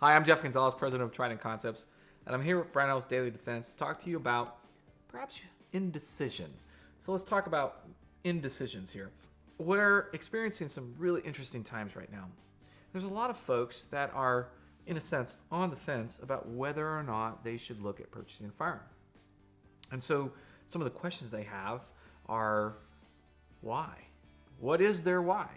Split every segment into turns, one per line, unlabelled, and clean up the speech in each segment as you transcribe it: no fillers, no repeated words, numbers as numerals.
Hi, I'm Jeff Gonzalez, president of Trident Concepts, and I'm here with Brownells Daily Defense to talk to you about perhaps indecision. So let's talk about indecisions here. We're experiencing some really interesting times right now. There's a lot of folks that are, in a sense, on the fence about whether or not they should look at purchasing a firearm. And so some of the questions they have are, why? What is their why?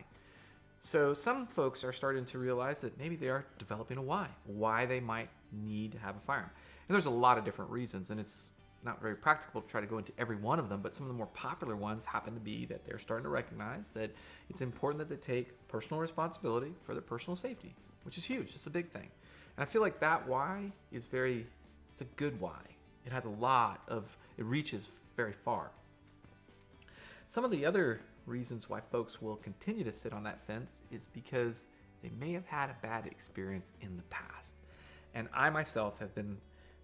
So some folks are starting to realize that maybe they are developing a why they might need to have a firearm. And there's a lot of different reasons, and it's not very practical to try to go into every one of them, but some of the more popular ones happen to be that they're starting to recognize that it's important that they take personal responsibility for their personal safety, which is huge. It's a big thing. And I feel like that why is it's a good why. It has it reaches very far. Some of the other reasons why folks will continue to sit on that fence is because they may have had a bad experience in the past. And I myself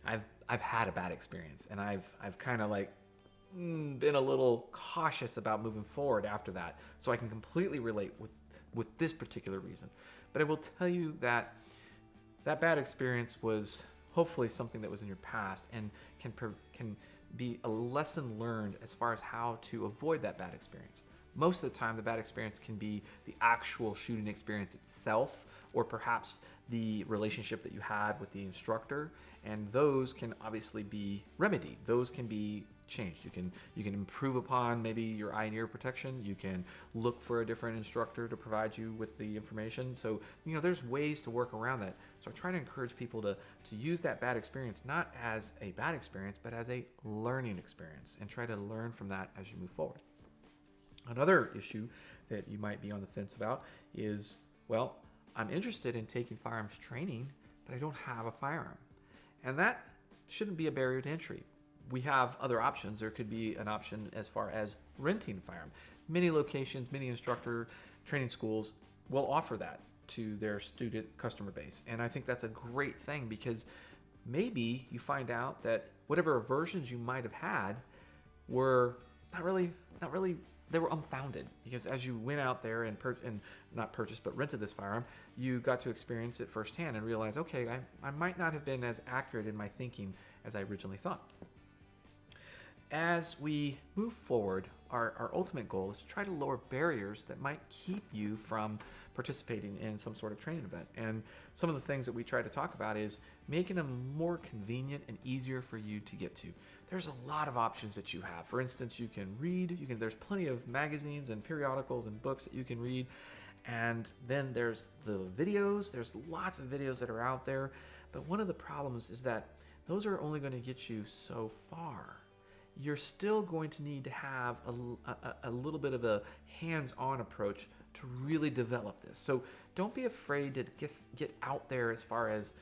I've had a bad experience, and I've kind of been a little cautious about moving forward after that. So I can completely relate with this particular reason. But I will tell you that bad experience was hopefully something that was in your past and can be a lesson learned as far as how to avoid that bad experience. Most of the time, the bad experience can be the actual shooting experience itself, or perhaps the relationship that you had with the instructor, and those can obviously be remedied. Those can be changed. You can improve upon maybe your eye and ear protection. You can look for a different instructor to provide you with the information. So there's ways to work around that. So I try to encourage people to use that bad experience not as a bad experience, but as a learning experience, and try to learn from that as you move forward. Another issue that you might be on the fence about is, well, I'm interested in taking firearms training, but I don't have a firearm. And that shouldn't be a barrier to entry. We have other options. There could be an option as far as renting a firearm. Many locations, many instructor training schools will offer that to their student customer base. And I think that's a great thing, because maybe you find out that whatever aversions you might have had were not really they were unfounded, because as you went out there and not purchased but rented this firearm, you got to experience it firsthand and realize, okay, I might not have been as accurate in my thinking as I originally thought. As we move forward, our ultimate goal is to try to lower barriers that might keep you from participating in some sort of training event. And some of the things that we try to talk about is making them more convenient and easier for you to get to. There's a lot of options that you have. For instance, you can read. There's plenty of magazines and periodicals and books that you can read. And then there's the videos. There's lots of videos that are out there. But one of the problems is that those are only going to get you so far. You're still going to need to have a little bit of a hands-on approach to really develop this. So don't be afraid to get out there as far as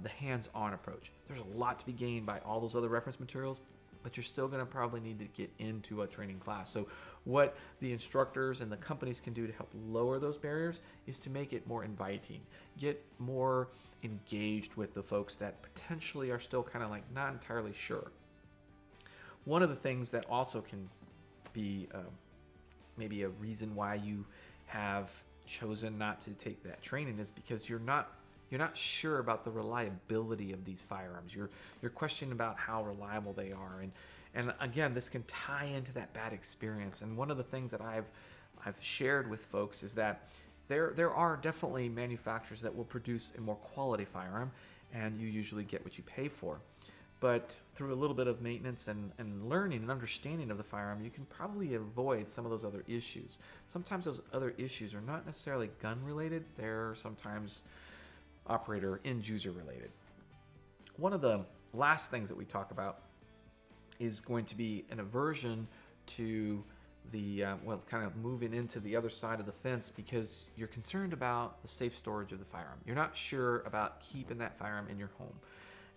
the hands-on approach. There's a lot to be gained by all those other reference materials, but you're still going to probably need to get into a training class. So what the instructors and the companies can do to help lower those barriers is to make it more inviting, get more engaged with the folks that potentially are still kind of not entirely sure. One of the things that also can be maybe a reason why you have chosen not to take that training is because you're not sure about the reliability of these firearms. You're questioning about how reliable they are, and again, this can tie into that bad experience. And one of the things that I've shared with folks is that there are definitely manufacturers that will produce a more quality firearm, and you usually get what you pay for. But through a little bit of maintenance and learning and understanding of the firearm, you can probably avoid some of those other issues. Sometimes those other issues are not necessarily gun related. They're sometimes operator end user related. One of the last things that we talk about is going to be an aversion to the kind of moving into the other side of the fence, because you're concerned about the safe storage of the firearm. You're not sure about keeping that firearm in your home.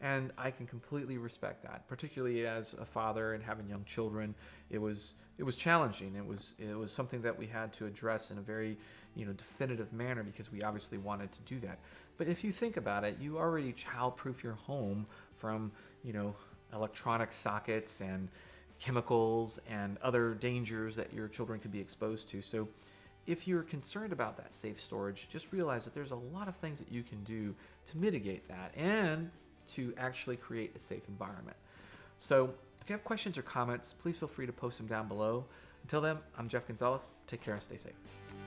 And I can completely respect that, particularly as a father and having young children. It was challenging. It was something that we had to address in a very definitive manner, because we obviously wanted to do that. But if you think about it, you already childproof your home from electronic sockets and chemicals and other dangers that your children could be exposed to. So if you're concerned about that safe storage, just realize that there's a lot of things that you can do to mitigate that and to actually create a safe environment. So if you have questions or comments, please feel free to post them down below. Until then, I'm Jeff Gonzalez. Take care and stay safe.